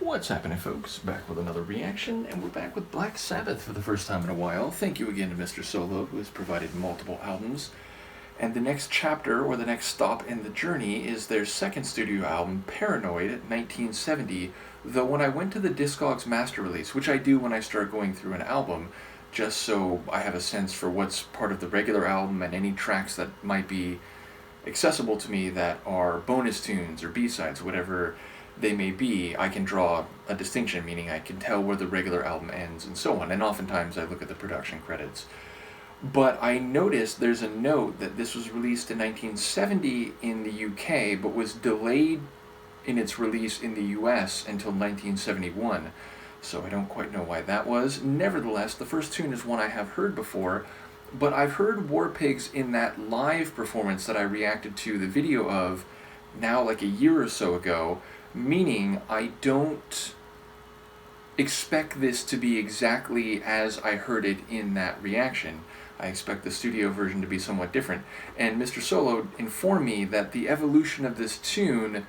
What's happening, folks? Back with another reaction, and we're back with Black Sabbath for the first time in a while. Thank you again to Mr. Solo, who has provided multiple albums. And the next chapter, or the next stop in the journey, is their second studio album, Paranoia, 1970, though when I went to the Discogs master release, which I do when I start going through an album, just so I have a sense for what's part of the regular album and any tracks that might be accessible to me that are bonus tunes or B-sides, whatever they may be, I can draw a distinction, meaning I can tell where the regular album ends and so on, and oftentimes I look at the production credits. But I noticed there's a note that this was released in 1970 in the UK, but was delayed in its release in the US until 1971, so I don't quite know why that was. Nevertheless, the first tune is one I have heard before, but I've heard War Pigs in that live performance that I reacted to the video of now like a year or so ago, meaning I don't expect this to be exactly as I heard it in that reaction. I expect the studio version to be somewhat different. And Mr. Solo informed me that the evolution of this tune,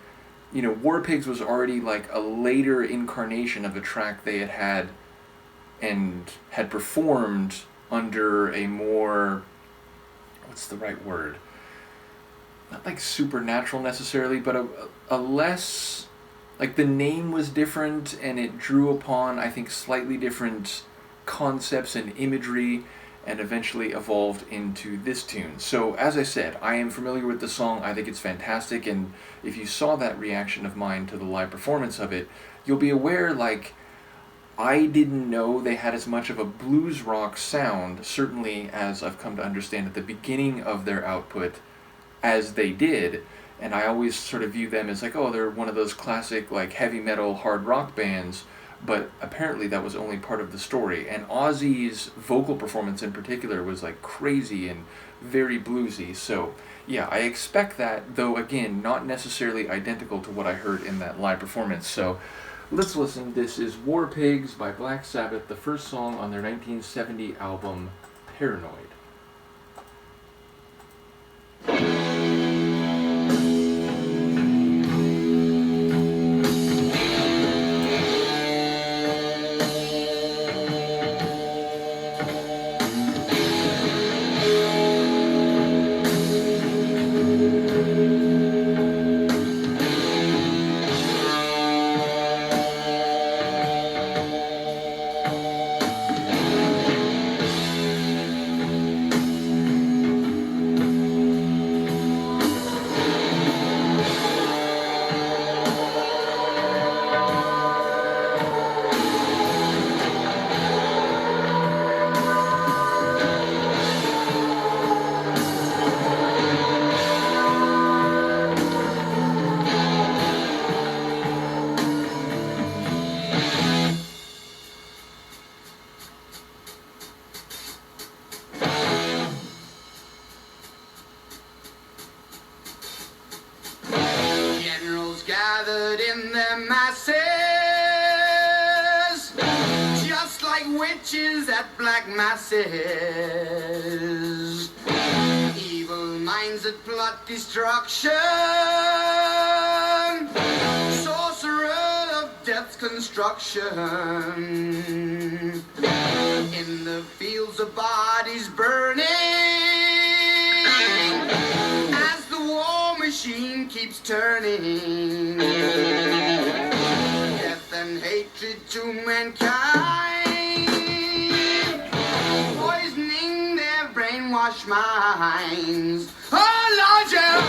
War Pigs was already like a later incarnation of a track they had and had performed under a more, what's the right word? Not like supernatural necessarily, but a less, like the name was different and it drew upon, I think, slightly different concepts and imagery and eventually evolved into this tune. So as I said, I am familiar with the song, I think it's fantastic, and if you saw that reaction of mine to the live performance of it, you'll be aware, like, I didn't know they had as much of a blues rock sound, certainly as I've come to understand at the beginning of their output, as they did, and I always sort of view them as like, oh, they're one of those classic like heavy metal hard rock bands, but apparently that was only part of the story. And Ozzy's vocal performance in particular was like crazy and very bluesy, so yeah, I expect that, though again, not necessarily identical to what I heard in that live performance. So let's listen. This is War Pigs by Black Sabbath, the first song on their 1970 album, Paranoid. Gathered in their masses, just like witches at black masses. Evil minds that plot destruction, sorcerer of death's construction. In the fields of bodies burning, machine keeps turning. Death and hatred to mankind, poisoning their brainwashed minds. Oh Lord, yeah.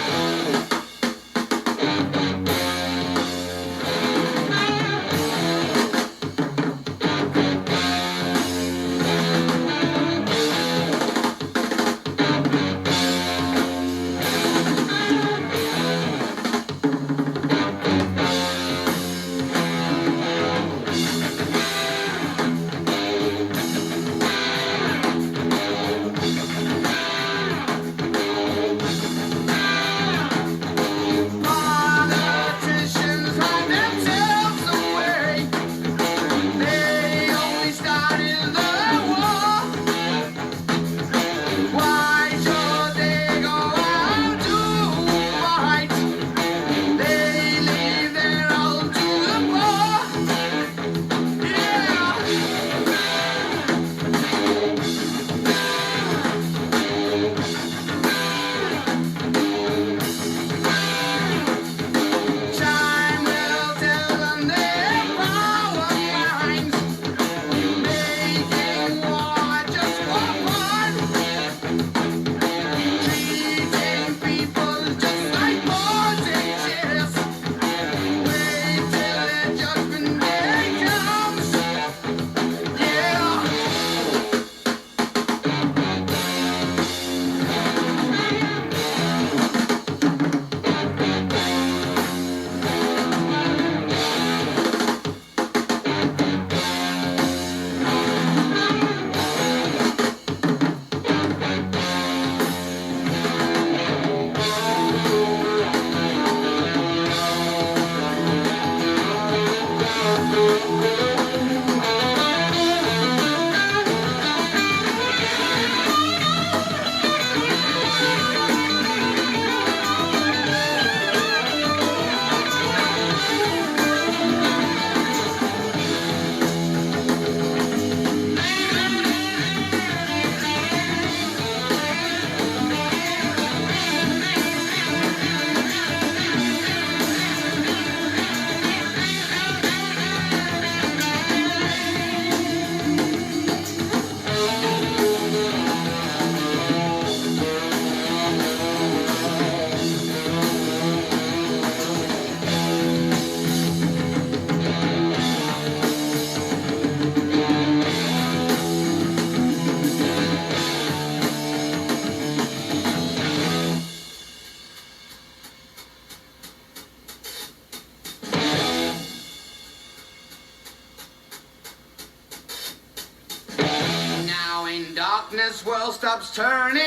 Now in darkness, world stops turning.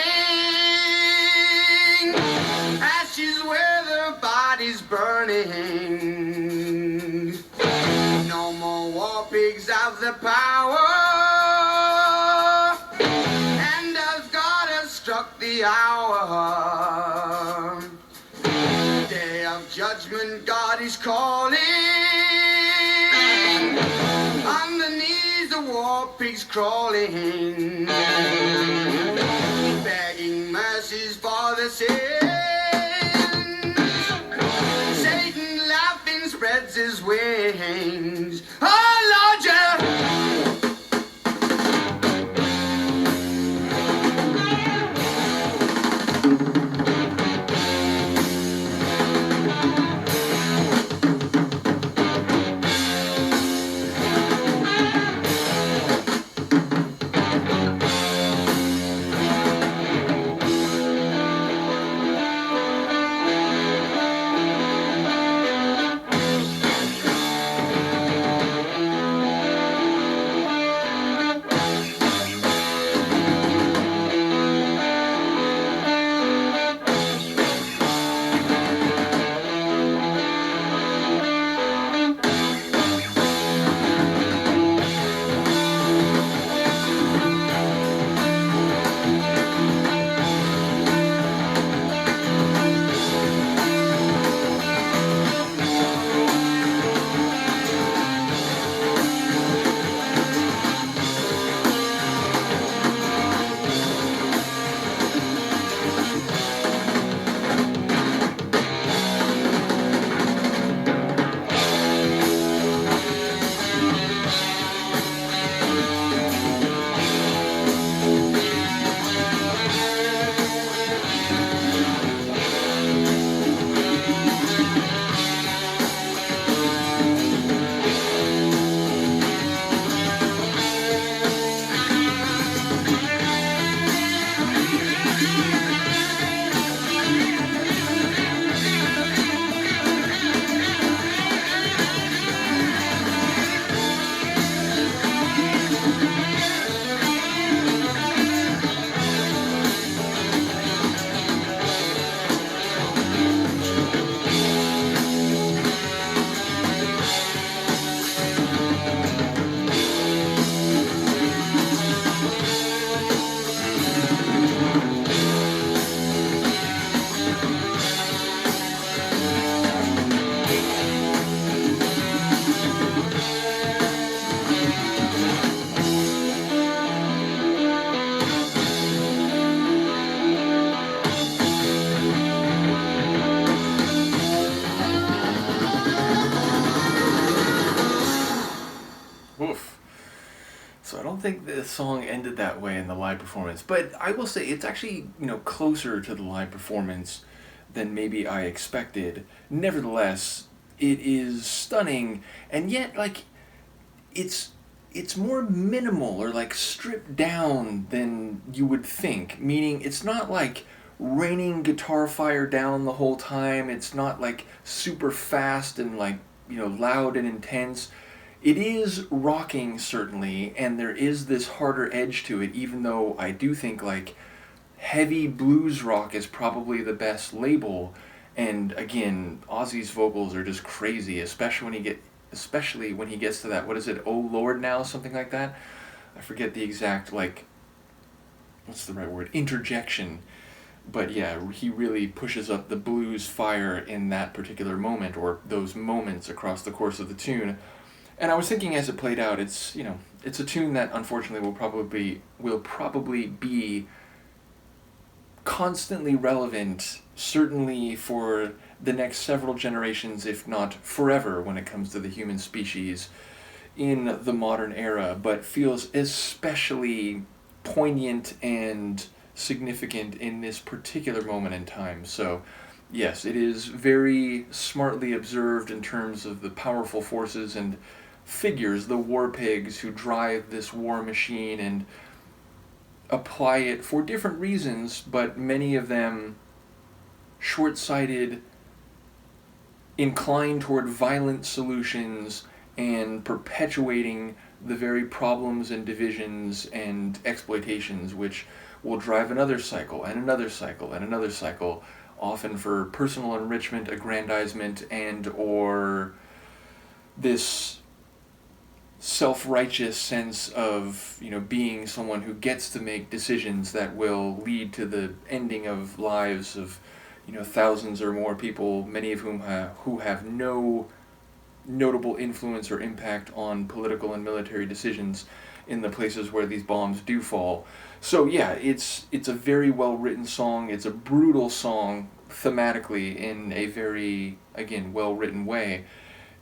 Ashes where the body's burning. No more war pigs have the power. And as God has struck the hour, day of judgment, God is calling. On the knees, the war pigs crawling, begging mercies for the sins. Satan laughing spreads his wings. Oh Lord, yeah. Oof. So I don't think the song ended that way in the live performance, but I will say it's actually, closer to the live performance than maybe I expected. Nevertheless, it is stunning, and yet it's more minimal or stripped down than you would think. Meaning it's not raining guitar fire down the whole time. It's not super fast and loud and intense. It is rocking, certainly, and there is this harder edge to it, even though I do think heavy blues rock is probably the best label. And again, Ozzy's vocals are just crazy, especially when he gets to that, what is it, oh Lord now, something like that? I forget the exact, like, what's the right word, interjection. But yeah, he really pushes up the blues fire in that particular moment, or those moments across the course of the tune. And I was thinking as it played out, it's, it's a tune that unfortunately will probably be constantly relevant, certainly for the next several generations, if not forever, when it comes to the human species in the modern era, but feels especially poignant and significant in this particular moment in time. So, yes, it is very smartly observed in terms of the powerful forces and figures, the war pigs who drive this war machine and apply it for different reasons, but many of them short-sighted, inclined toward violent solutions, and perpetuating the very problems and divisions and exploitations which will drive another cycle and another cycle and another cycle, often for personal enrichment, aggrandizement, and or this self-righteous sense of being someone who gets to make decisions that will lead to the ending of lives of thousands or more people, many of whom who have no notable influence or impact on political and military decisions in the places where these bombs do fall. So yeah, it's a very well written song. It's a brutal song thematically in a very, again, well written way.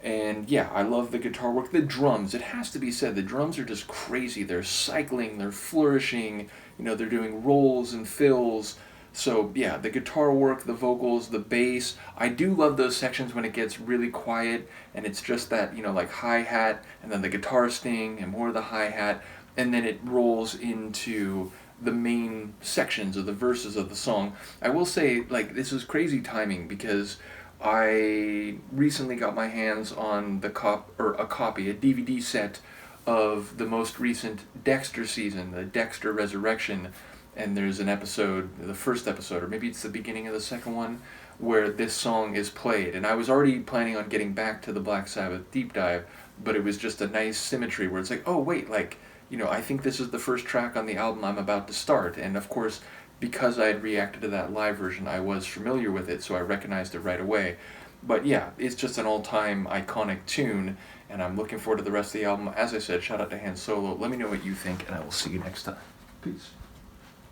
And yeah, I love the guitar work. The drums, it has to be said, the drums are just crazy. They're cycling, they're flourishing, they're doing rolls and fills. So yeah, the guitar work, the vocals, the bass. I do love those sections when it gets really quiet and it's just that, like hi-hat and then the guitar sting and more of the hi-hat, and then it rolls into the main sections of the verses of the song. I will say, like, this is crazy timing because I recently got my hands on a copy, a DVD set of the most recent Dexter season, the Dexter Resurrection, and there's an episode, the first episode, or maybe it's the beginning of the second one, where this song is played. And I was already planning on getting back to the Black Sabbath deep dive, but it was just a nice symmetry where it's like, oh wait, like, I think this is the first track on the album I'm about to start. And of course, because I had reacted to that live version, I was familiar with it, so I recognized it right away. But yeah, it's just an all-time iconic tune, and I'm looking forward to the rest of the album. As I said, shout out to Han Solo. Let me know what you think, and I will see you next time. Peace.